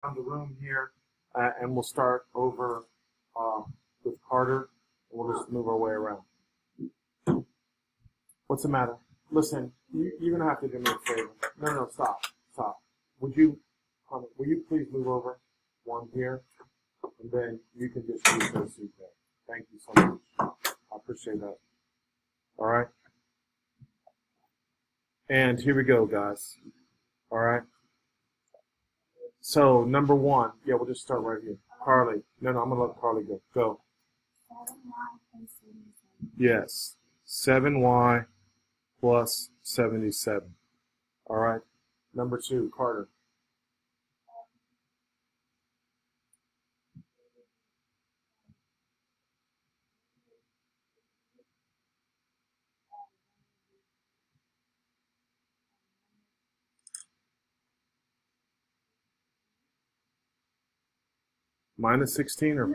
around the room here, and we'll start over with Carter. We'll just move our way around. What's the matter? Listen, you're going to have to do me a favor. No, stop. Will you please move over one here, and then you can just use those seat there. Thank you so much. I appreciate that. All right? And here we go, guys. All right? So, number one. Yeah, we'll just start right here. Carly. No, I'm going to let Carly go. Go. 7y plus 77. Yes. 7y plus 77. All right? Number two, Carter. Minus 16 or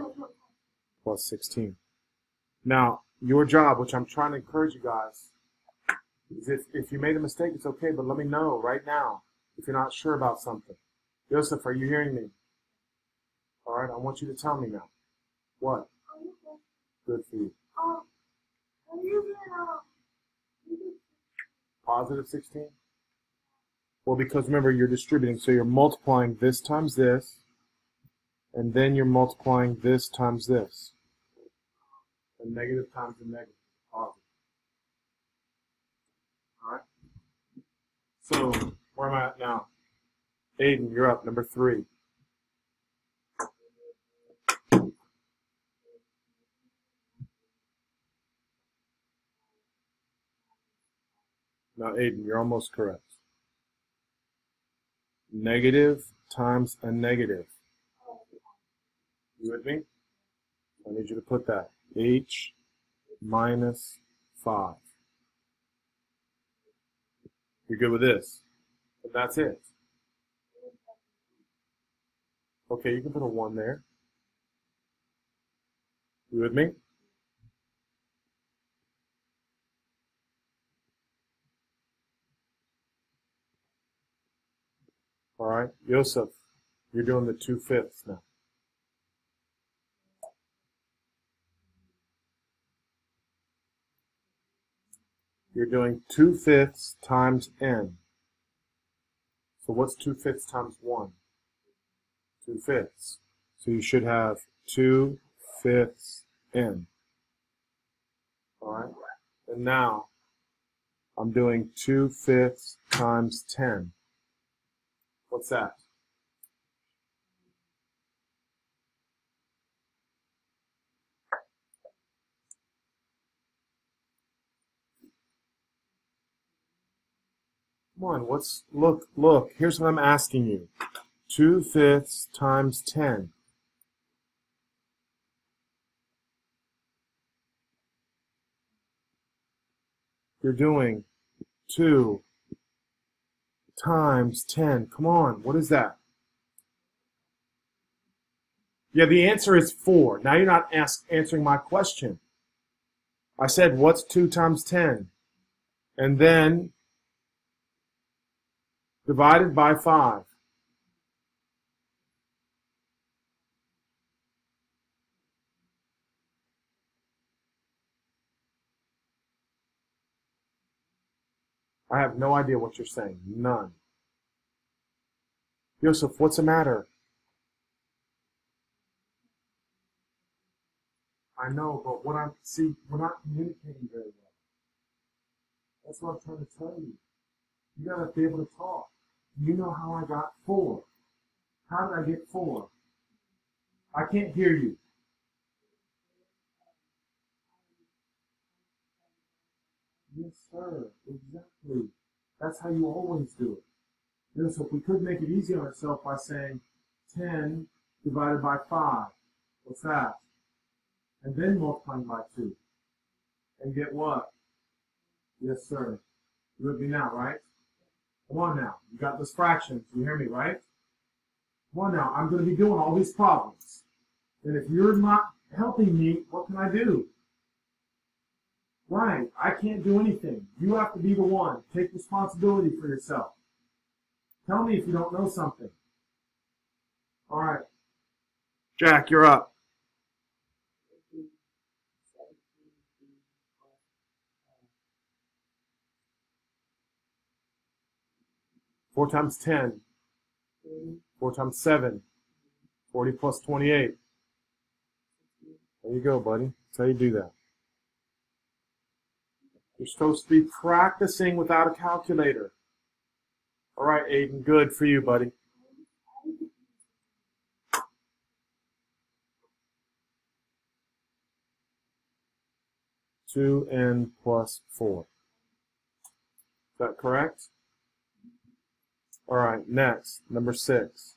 plus 16? Now, your job, which I'm trying to encourage you guys, is if you made a mistake, it's okay, but let me know right now if you're not sure about something. Joseph, are you hearing me? All right, I want you to tell me now. What? Good for you. Positive 16? Well, because remember, you're distributing, so you're multiplying this times this, and then you're multiplying this times this. A negative times a negative, positive. All right? So, where am I at now? Aiden, you're up, number 3. Now, Aiden, you're almost correct. Negative times a negative. You with me? I need you to put that. H minus 5. You're good with this? And that's it. Okay, you can put a 1 there. You with me? All right, Yosef, you're doing the 2/5 now. You're doing 2/5 times n. So what's 2/5 times 1? 2/5. So you should have 2/5 n. All right? And now I'm doing 2/5 times 10. What's that? Come on, look, here's what I'm asking you. 2/5 times 10. You're doing 2 times 10. Come on, what is that? Yeah, the answer is 4. Now you're not answering my question. I said, what's 2 times 10? And then divided by 5. I have no idea what you're saying. None. Yosef, what's the matter? I know, but we're not communicating very well. That's what I'm trying to tell you. You gotta be able to talk. You know how I got 4. How did I get 4? I can't hear you. Yes, sir. Exactly. That's how you always do it. You know, so if we could make it easy on ourselves by saying 10 divided by 5. What's that? And then multiplying by 2. And get what? Yes, sir. You with me now, right? Come on now. You got this fraction. You hear me, right? Come on now. I'm going to be doing all these problems. And if you're not helping me, what can I do? Right. I can't do anything. You have to be the one. Take responsibility for yourself. Tell me if you don't know something. Jack, you're up. 4 times 10. 4 times 7. 40 plus 28. There you go, buddy. That's how you do that. You're supposed to be practicing without a calculator. All right, Aiden, good for you, buddy. Two n plus 4. Is that correct? All right, next, number 6.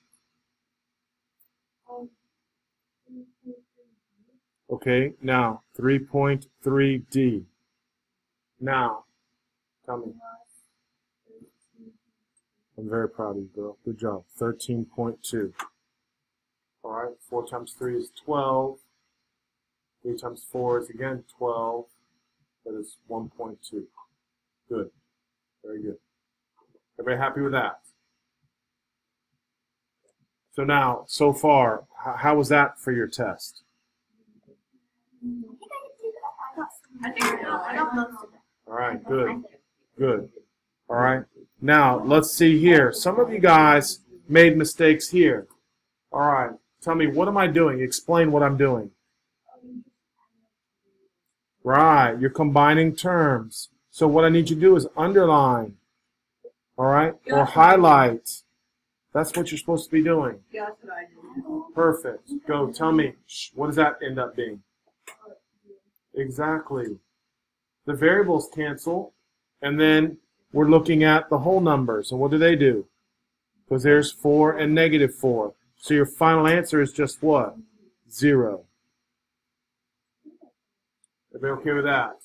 Okay, now 3.3D. Now, tell me. I'm very proud of you, girl. Good job. 13.2. All right, 4 times 3 is 12. 3 times 4 is again 12. That is 1.2. Good. Very good. Everybody happy with that? So now, so far, how was that for your test? All right, good. Good. All right. Now, let's see here. Some of you guys made mistakes here. All right. Tell me, what am I doing? Explain what I'm doing. Right. You're combining terms. So what I need you to do is underline. All right? Or highlight. That's what you're supposed to be doing. That's what I do. Perfect. Go. Tell me. What does that end up being? Exactly. The variables cancel, and then we're looking at the whole numbers. And what do they do? Because there's 4 and negative 4. So your final answer is just what? 0. Everybody okay with that?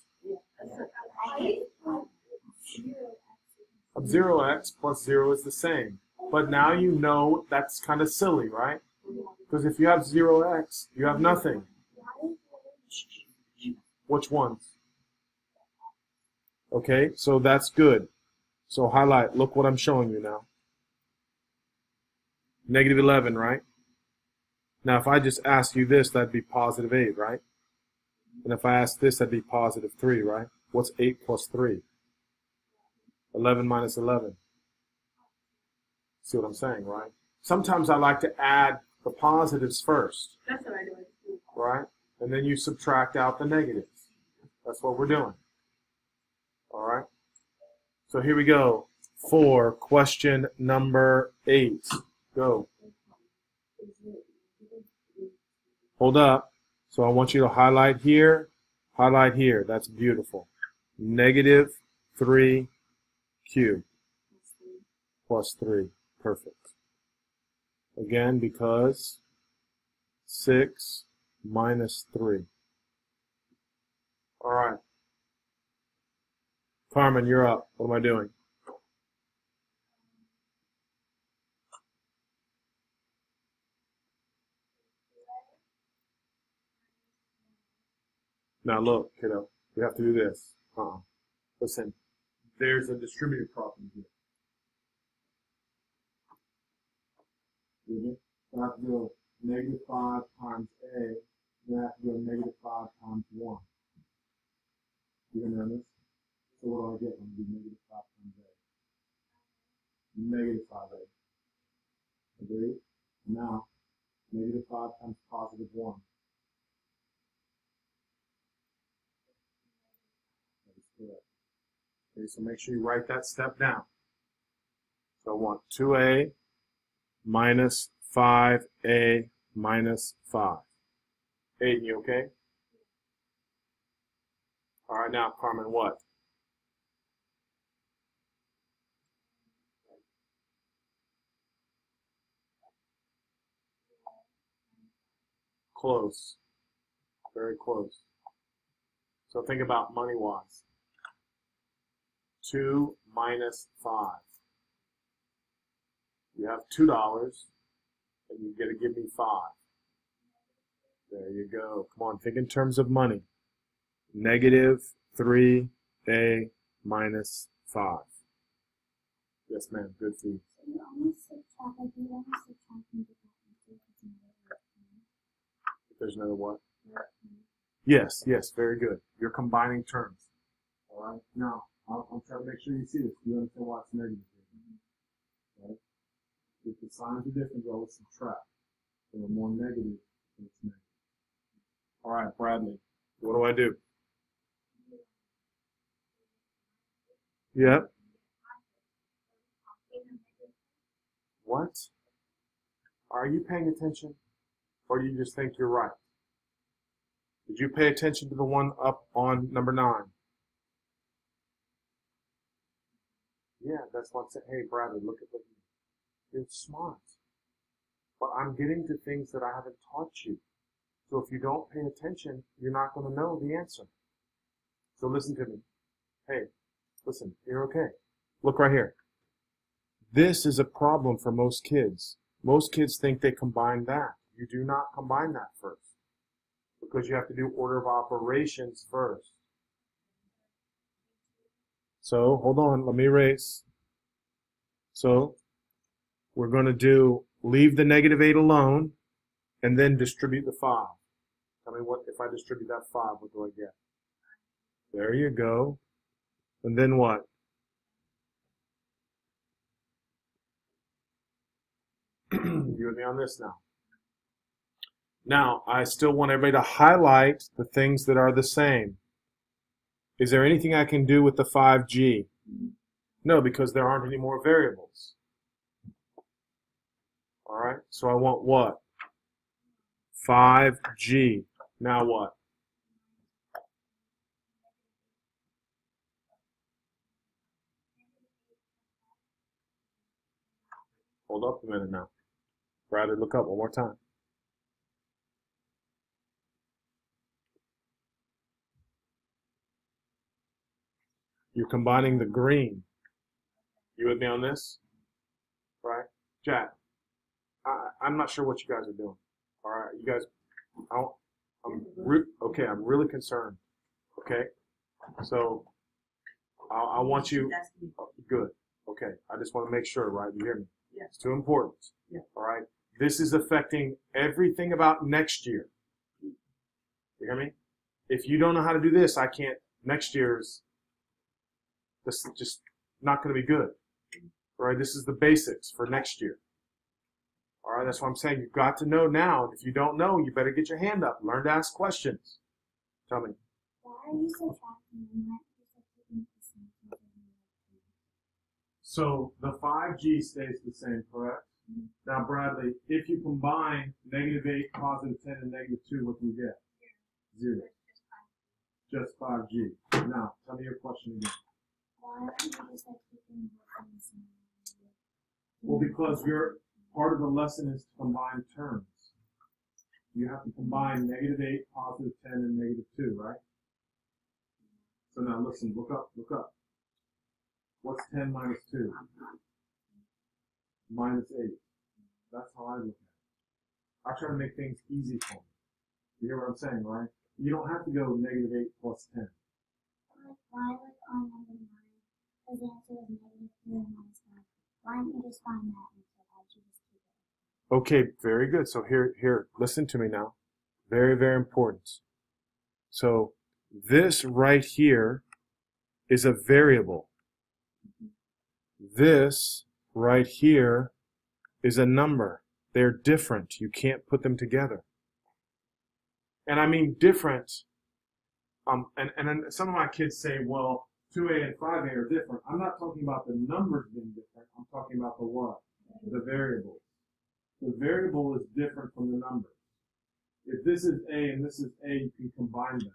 Of 0x plus 0 is the same. But now you know that's kind of silly, right? Because if you have 0x, you have nothing. Which ones? Okay, so that's good. So highlight. Look what I'm showing you now. Negative 11, right? Now, if I just ask you this, that'd be positive 8, right? And if I ask this, that'd be positive 3, right? What's 8 plus 3? 11 minus 11. See what I'm saying, right? Sometimes I like to add the positives first. That's what I do. Right? And then you subtract out the negatives. That's what we're doing. All right? So here we go. For question number 8. Go. Hold up. So I want you to highlight here. Highlight here. That's beautiful. Negative 3q plus 3. Perfect. Again, because 6 minus 3. All right. Carmen, you're up. What am I doing? Now look, kiddo. We have to do this. Listen, there's a distributive problem here. I have to go negative 5 times a, then I have to go negative 5 times 1. You gonna know this? So what do I get when I do negative 5 times a? Negative 5a. Agree? Now, negative 5 times positive 1. That is correct. Okay, so make sure you write that step down. So I want 2a minus 5a minus 5. Aiden, you okay? All right, now, Carmen, what? Close. Very close. So think about money-wise. 2 minus 5. You have $2, and you get to give me 5. There you go. Come on, think in terms of money. Negative 3a minus 5. Yes, ma'am. Good for you. You almost subtract, I did almost subtract and divide and see if it's another word. There's another what? Yes, yes, very good. You're combining terms. All right. Now, I'm trying to make sure you see this. You understand why it's negative. Right? If the signs are different, go subtract. So the more negative, it's negative. All right, Bradley. What do I do? Yep. What? Are you paying attention? Or do you just think you're right? Did you pay attention to the one up on number 9? Yeah, that's what I said. Hey, Bradley, look at what you're smart. But I'm getting to things that I haven't taught you. So if you don't pay attention, you're not going to know the answer. So listen to me. Hey, listen, you're okay. Look right here. This is a problem for most kids. Most kids think they combine that. You do not combine that first. Because you have to do order of operations first. So, hold on, let me erase. So, we're going to leave the negative 8 alone, and then distribute the 5. Tell me what, if I distribute that 5, what do I get? There you go. And then what? You with me on this now? Now, I still want everybody to highlight the things that are the same. Is there anything I can do with the 5G? No, because there aren't any more variables. All right, so I want what? 5G. Now what? Hold up a minute now. Bradley, look up one more time. You're combining the green. You with me on this? Right? Jack, I'm not sure what you guys are doing. All right, you guys, okay, I'm really concerned. Okay, so I want you, good. Okay, I just want to make sure, right? You hear me? Yeah. It's too important. Yeah. All right, this is affecting everything about next year. You hear me? If you don't know how to do this, I can't. Next year's this is just not going to be good. All right, this is the basics for next year. All right, that's what I'm saying. You've got to know now. If you don't know, you better get your hand up. Learn to ask questions. Tell me. Why are you subtracting and not just taking the same? So the 5G stays the same, correct? Mm-hmm. Now, Bradley, if you combine negative 8, positive 10, and negative 2, what do you get? 0. Just 5G. Now, tell me your question again. Why are you just taking the same? Well, because part of the lesson is to combine terms. You have to combine negative 8, positive 10, and negative 2, right? So now listen, look up, look up. What's 10 minus 2? Minus 8. That's how I look at it. I try to make things easy for me. You hear what I'm saying, right? You don't have to go negative 8 plus 10. Why was on number 9? Because the answer was negative 3 minus 5. Why don't you just find that instead? Why don't you just keep it? Okay, very good. So here, listen to me now. Very, very important. So this right here is a variable. This right here is a number. They're different. You can't put them together. And I mean different. And then some of my kids say, well, 2A and 5A are different. I'm not talking about the numbers being different. I'm talking about the what? The variables. The variable is different from the numbers. If this is A and this is A, you can combine them.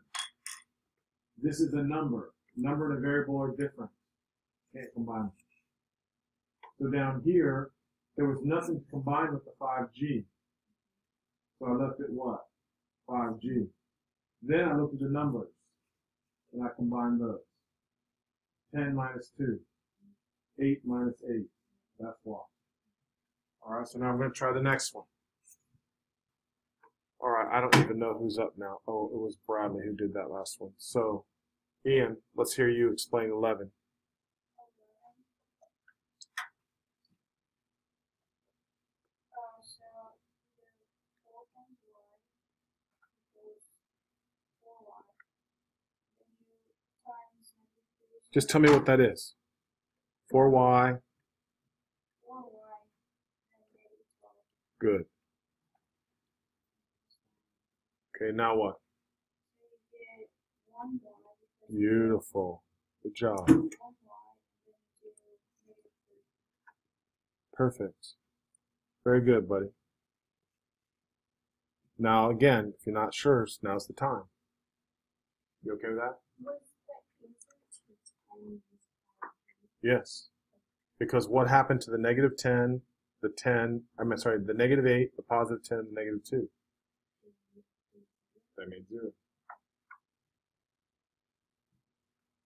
This is a number. Number and a variable are different. Can't combine them. So down here, there was nothing to combine with the 5G. So I left it what? 5G. Then I looked at the numbers, and I combined those. 10 minus 2. 8 minus 8. That's why. All right, so now I'm going to try the next one. All right, I don't even know who's up now. Oh, it was Bradley who did that last one. So, Ian, let's hear you explain 11. Just tell me what that is. 4y. Good. Okay, now what? Beautiful. Good job. Perfect. Very good, buddy. Now, again, if you're not sure, now's the time. You okay with that? Yes. Because what happened to the negative 10, the 10, the negative 8, the positive 10, the negative 2? That made 0.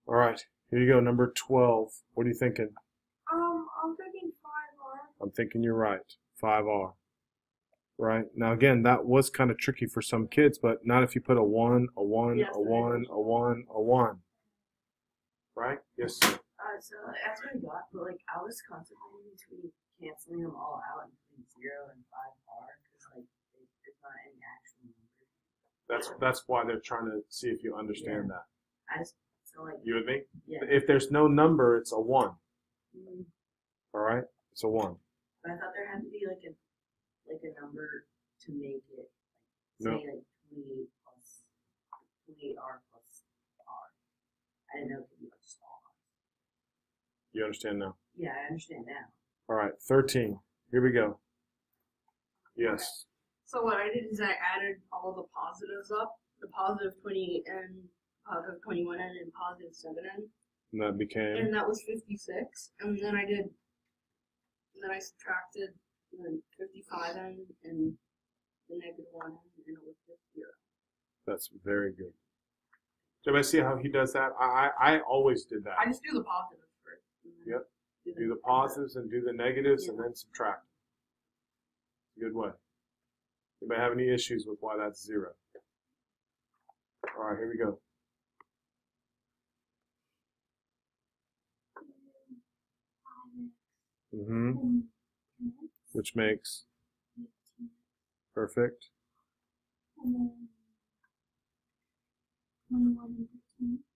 All right, here you go, number 12. What are you thinking? I'm thinking 5R. I'm thinking you're right, 5R. Right, now again, that was kind of tricky for some kids, but not if you put a 1, a 1, Yes, a 1, a 1, a 1. Right? Yes. So that's what I got, but like I was contemplating between canceling them all out and putting 0 and 5R because like it's not any actual number. That's why they're trying to see if you understand that. So like You with me? Yeah. If there's no number, it's a 1. Mm-hmm. All right, it's a 1. But I thought there had to be like a number to make it No. say like 28R plus R. I didn't know it could be like small. You understand now? Yeah, I understand now. All right, 13. Here we go. Yes. So what I did is I added all of the positives up, the positive 28 and positive 21 n and positive 7 n, And that became? and that was 56. And then I subtracted the 55 n and the negative 1 n, and it was just 0. That's very good. Did I see how he does that? I always did that. I just do the positives first. Yep. Do the positives and do the negatives and then subtract. Good way. Anybody have any issues with why that's 0? All right, here we go. Which makes perfect.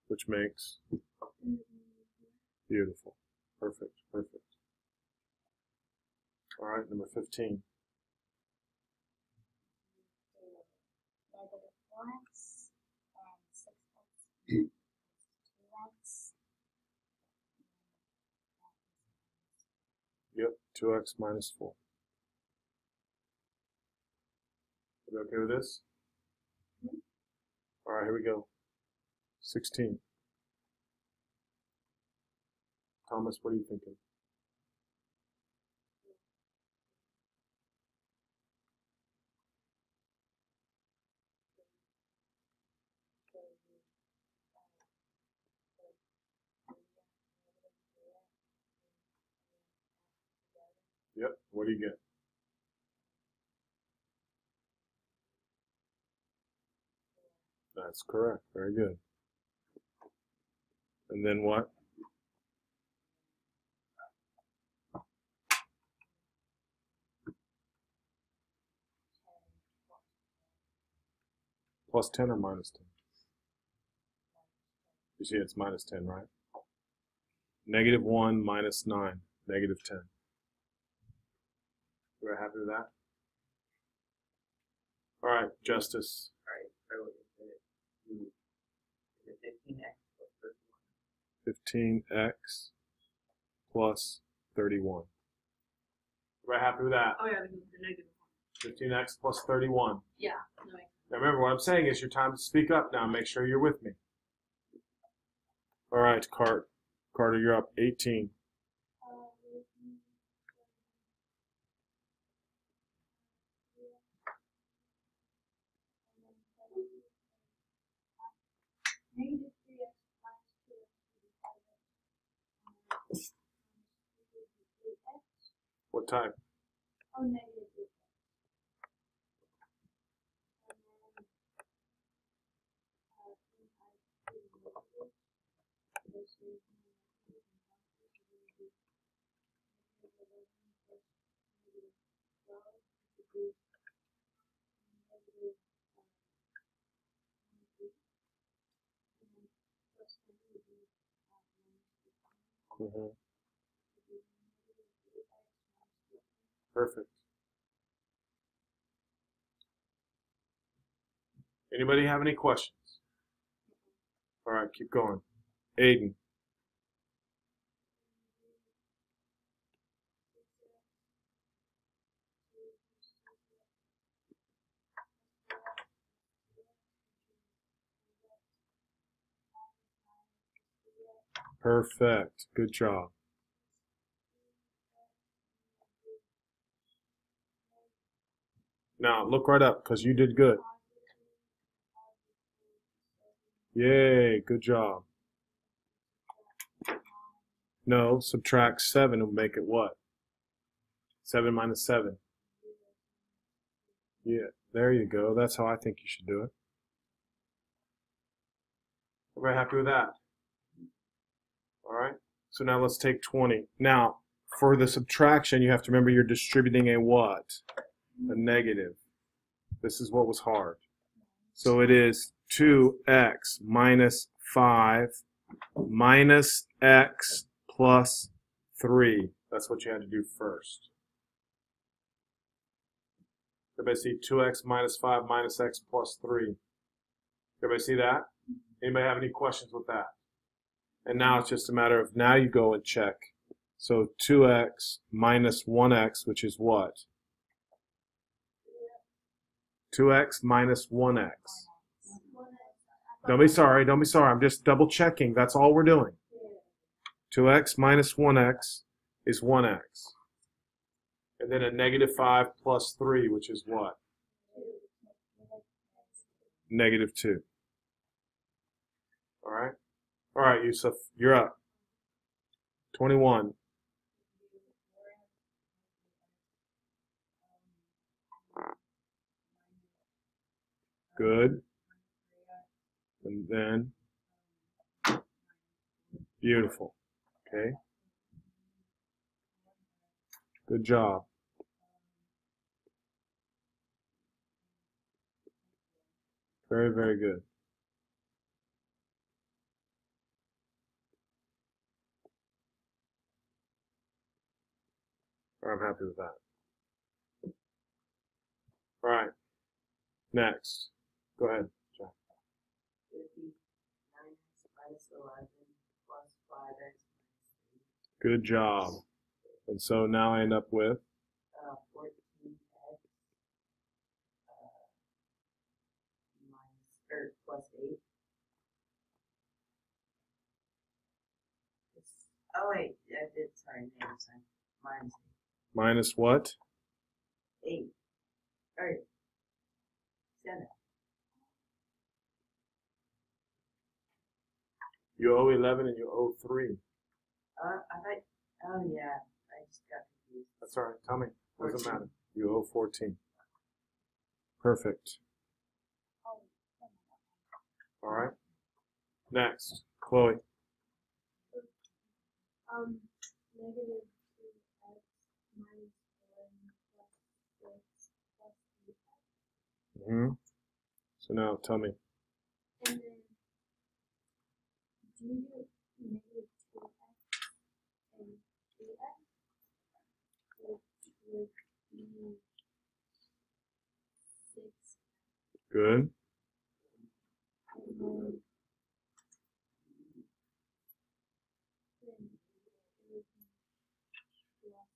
Which makes beautiful. Perfect. Perfect. All right, number 15. Yep, 2x minus 4. You okay with this? All right, here we go. 16. Thomas, what are you thinking? Yep, what do you get? That's correct, very good. And then what? Plus 10 or minus 10? You see it's minus 10, right? Negative 1 minus 9, negative 10. You are happy with that? All right, Justice. All right, so it's 15x plus 31. Everybody happy with that? Oh yeah, the negative 15x plus 31. 1. Yeah. No, Now remember, what I'm saying is your time to speak up now. Make sure you're with me. All right, Carter, you're up. 18. Negative 3x minus 2x divided by 8x. What type? Oh, negative 8x. Mm-hmm. Perfect. Anybody have any questions? All right, keep going. Aiden. Perfect. Good job. Now, look right up because you did good. Yay, good job. No, subtract 7 will make it what? 7 minus 7. Yeah, there you go. That's how I think you should do it. Everybody happy with that? All right. So now let's take 20. Now, for the subtraction, you have to remember you're distributing a what? A negative. This is what was hard. So it is 2x minus 5 minus x plus 3. That's what you had to do first. Everybody see 2x minus 5 minus x plus 3? Everybody see that? Anybody have any questions with that? And now it's just a matter of, now you go and check. So 2x minus 1x, which is what? 2x minus 1x. Don't be sorry, don't be sorry. I'm just double checking. That's all we're doing. 2x minus 1x is 1x. And then a negative 5 plus 3, which is what? Negative 2. All right? All right, Yusuf, you're up. 21. Good. And then, beautiful. Okay. Good job. Very, very good. I'm happy with that. All right. Next. Go ahead, Jack. 59 minus 11 plus 5x minus 3. Good job. And so now I end up with 14x plus 8. Oh wait, I did. Sorry, negative sign. Minus 8. minus what? 8. Or 7. You owe 11 and you owe 3. I thought. Oh yeah, I just got confused. That's all right. Tell me. Doesn't 14. matter. You owe 14. Perfect. All right. Next, Chloe. Negative 2x minus 1 plus 6 plus 8x. Mm-hmm. So now tell me. And then, do you do negative 2x and 3x? Which would be 6. Good. And then it would be plus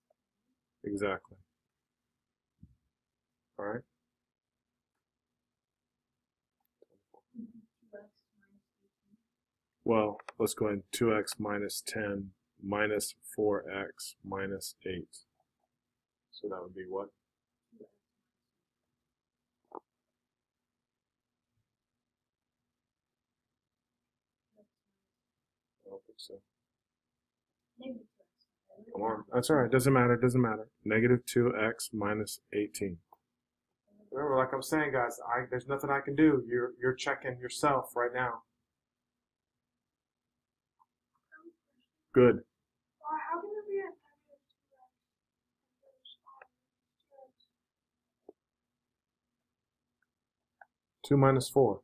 Exactly. All right. 2x minus 18. Well, let's go ahead. 2x minus 10 minus 4x minus 8. So that would be what? I don't think so. Negative 2x. Come on. That's all right. Doesn't matter. Doesn't matter. Negative 2x minus 18. Remember, like I'm saying, guys, there's nothing I can do. You're checking yourself right now. Good. How can it be a negative 2x? 2 minus 4.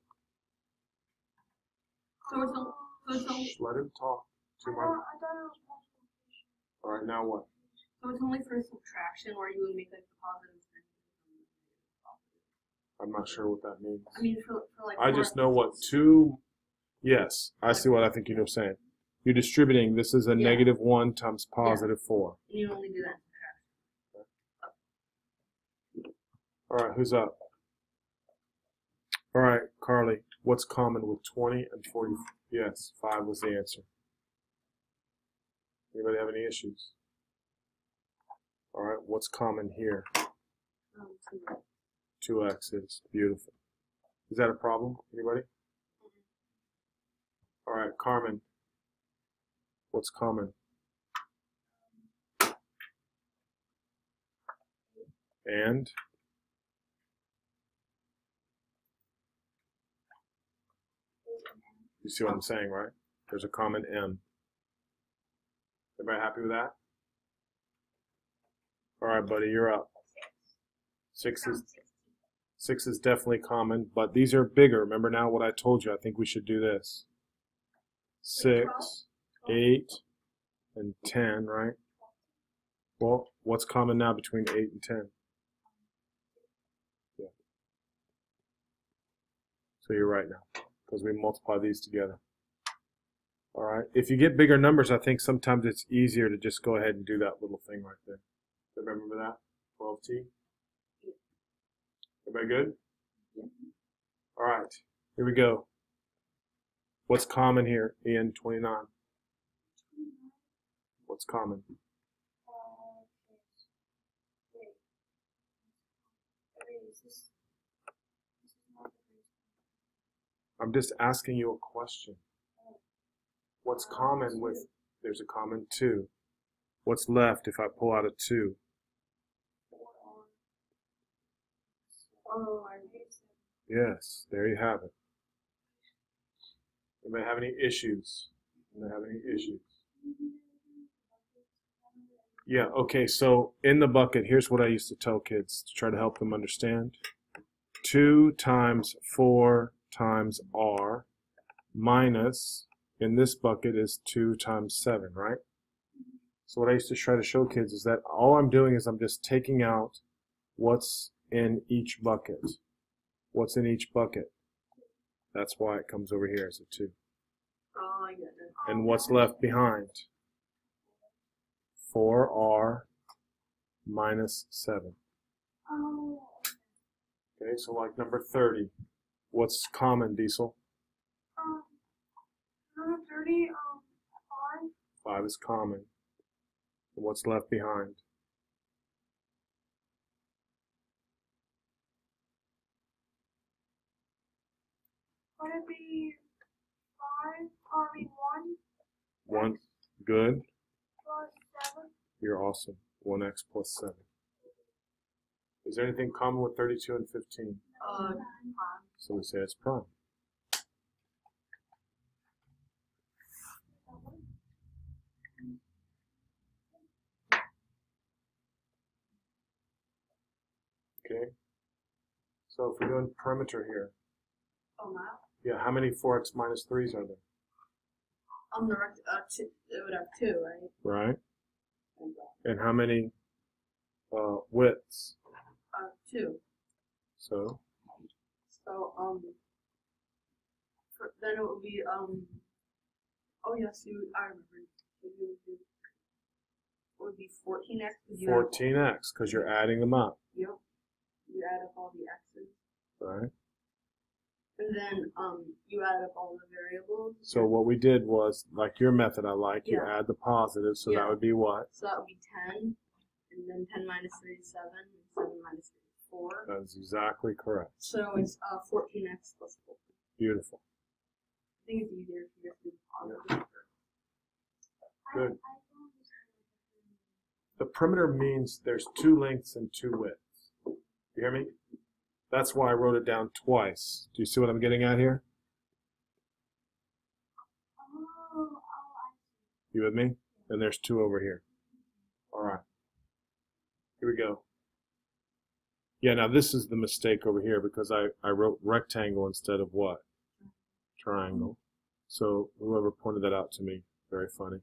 So it's Shh, let him talk. 2 minus. I thought it was possible. All right, now what? So it's only for subtraction where you would make like the positive and I'm not sure what that means. I mean, for like. I just know what 2. Yes, I see what I think you're saying. You're distributing. This is a negative 1 times positive 4. And you only do that in subtraction. All right, who's up? All right, Carly, what's common with 20 and 40? Yes, 5 was the answer. Anybody have any issues? All right, what's common here? 2x is beautiful. Is that a problem? Anybody? All right, Carmen, what's common? And? You see what I'm saying, right? There's a common m. Everybody happy with that? All right, buddy, you're up. 6 is definitely common, but these are bigger. Remember now what I told you. I think we should do this. 6, 8, and 10, right? Well, what's common now between 8 and 10? Yeah. So you're right now, because we multiply these together. All right. If you get bigger numbers, I think sometimes it's easier to just go ahead and do that little thing right there. Remember that? 12t? Everybody good? All right. Here we go. What's common here in 29? What's common? I'm just asking you a question. What's common with, there's a common 2. What's left if I pull out a 2? Yes, there you have it. Anybody have any issues? Anybody have any issues? Yeah, okay, so in the bucket, here's what I used to tell kids to try to help them understand. 2 times 4 times r minus, in this bucket, is 2 times 7, right? So what I used to try to show kids is that all I'm doing is I'm just taking out what's in each bucket. What's in each bucket? That's why it comes over here as a 2. Oh, I get it. And what's left behind? 4r minus 7. Okay, so like number 30. What's common, Diesel? Number 30, 5. 5 is common. And what's left behind? Would it be 5? Or be 1? 1. Good. Plus 7? You're awesome. 1x plus 7. Is there anything common with 32 and 15? So we say it's prime. Okay. So if we're doing perimeter here, Oh, wow. yeah, how many 4x minus 3s are there? On the rect, it would have 2, right? Right. And how many widths? 2. So So, then it would be, oh yes, I remember. It would be 14x. 14x, because you're adding them up. Yep. You add up all the x's. Right. And then, you add up all the variables. So what we did was, like your method I like, you Yeah. add the positives, so that Yeah. would be what? So that would be 10, and then 10 minus 3 is 7, and 7 minus 3 is 4. That is exactly correct. So it's 14x plus 4. Beautiful. I think it's easier if you just do positive. Good. The perimeter means there's 2 lengths and 2 widths. You hear me? That's why I wrote it down twice. Do you see what I'm getting at here? You with me? And there's 2 over here. All right. Here we go. Yeah, now this is the mistake over here because I wrote rectangle instead of what? Triangle. So whoever pointed that out to me, very funny.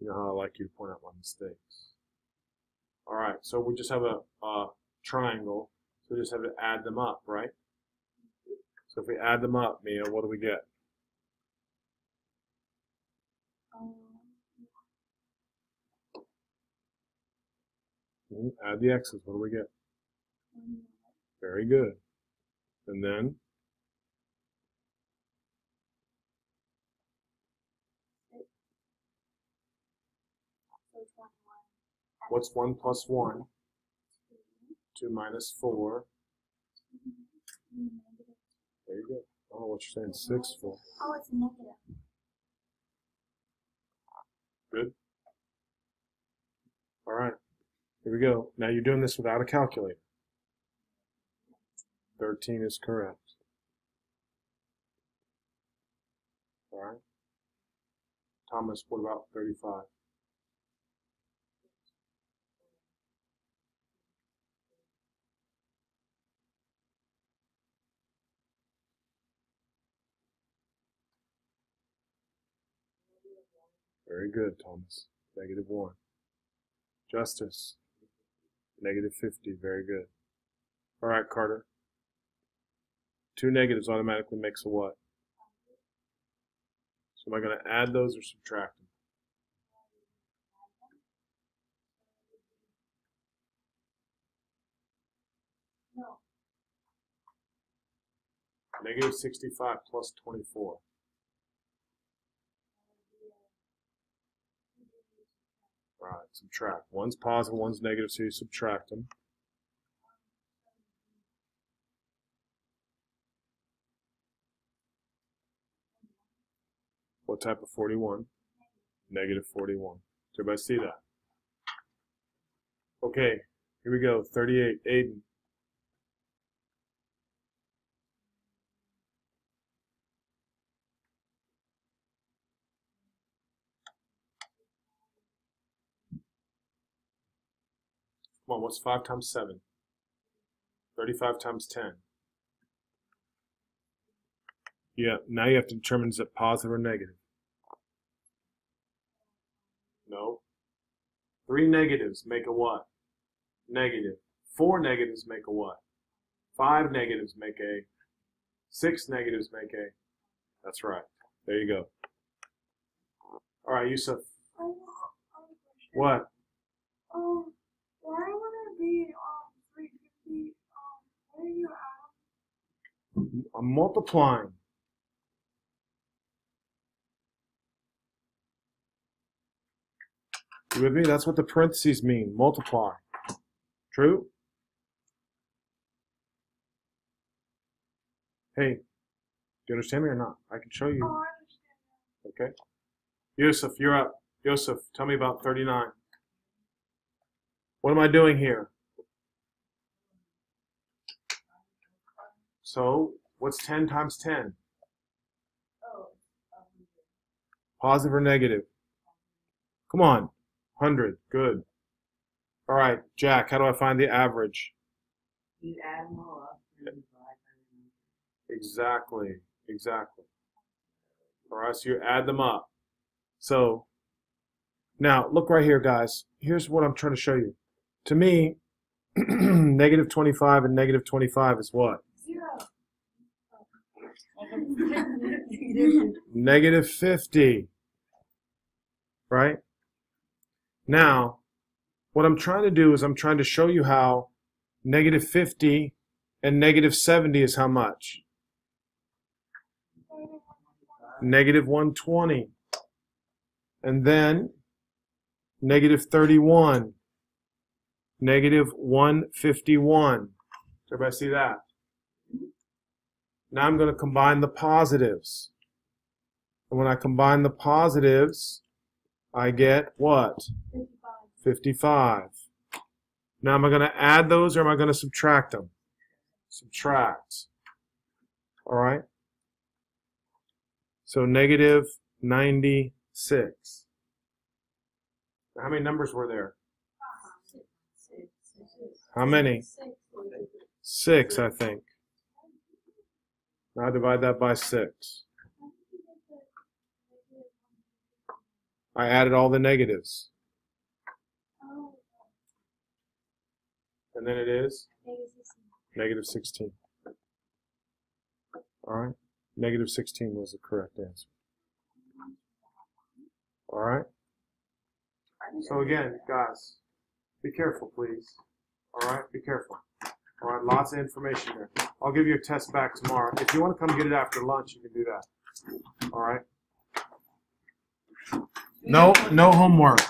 You know how I like you to point out my mistakes. All right, so we just have a triangle, so we just have to add them up, right? So if we add them up, Mia, what do we get? Add the x's, what do we get? Very good. And then? What's 1 plus 1? 2 minus 4. There you go. I don't know what you're saying. 6, 4. Oh, it's a negative. Good. All right. Here we go. Now you're doing this without a calculator. 13 is correct. All right. Thomas, what about 35? Very good, Thomas. -1. Justice. -50. Very good. All right, Carter. 2 negatives automatically makes a what? So am I going to add those or subtract them? No. -65 plus 24. All right, subtract. One's positive, one's negative, so you subtract them. What type of 41? -41. Does everybody see that? Okay, here we go. 38. Aiden. Come on, what's 5 times 7? 35 times 10. Yeah, now you have to determine is it positive or negative. No. 3 negatives make a what? Negative. 4 negatives make a what? 5 negatives make a. 6 negatives make a. That's right. There you go. All right, Yusuf. What? Why would it be 350? What are you adding? I'm multiplying. You with me? That's what the parentheses mean. Multiply. True? Hey, do you understand me or not? I can show you. Oh, I understand. Okay. Yusuf, you're up. Yusuf, tell me about 39. What am I doing here? So, what's 10 times 10? Positive or negative? Come on. 100. Good. All right, Jack, how do I find the average? You add them all up and divide by the number. Exactly. Exactly. All right, so you add them up. So, now, look right here, guys. Here's what I'm trying to show you. To me, -25 and -25 is what? 0. -50. Right? Now, what I'm trying to do is I'm trying to show you how -50 and -70 is how much? -120. And then -31. -151. Does everybody see that? Now I'm going to combine the positives. And when I combine the positives, I get what? 55. Now am I going to add those or am I going to subtract them? Subtract. All right? So -96. How many numbers were there? How many? 6, I think. Now divide that by 6. I added all the negatives. Oh, And then it is negative 16. -16. All right. -16 was the correct answer. All right. So again, guys, be careful, please. All right, be careful. All right, lots of information there. I'll give you a test back tomorrow. If you want to come get it after lunch, you can do that. All right. No homework.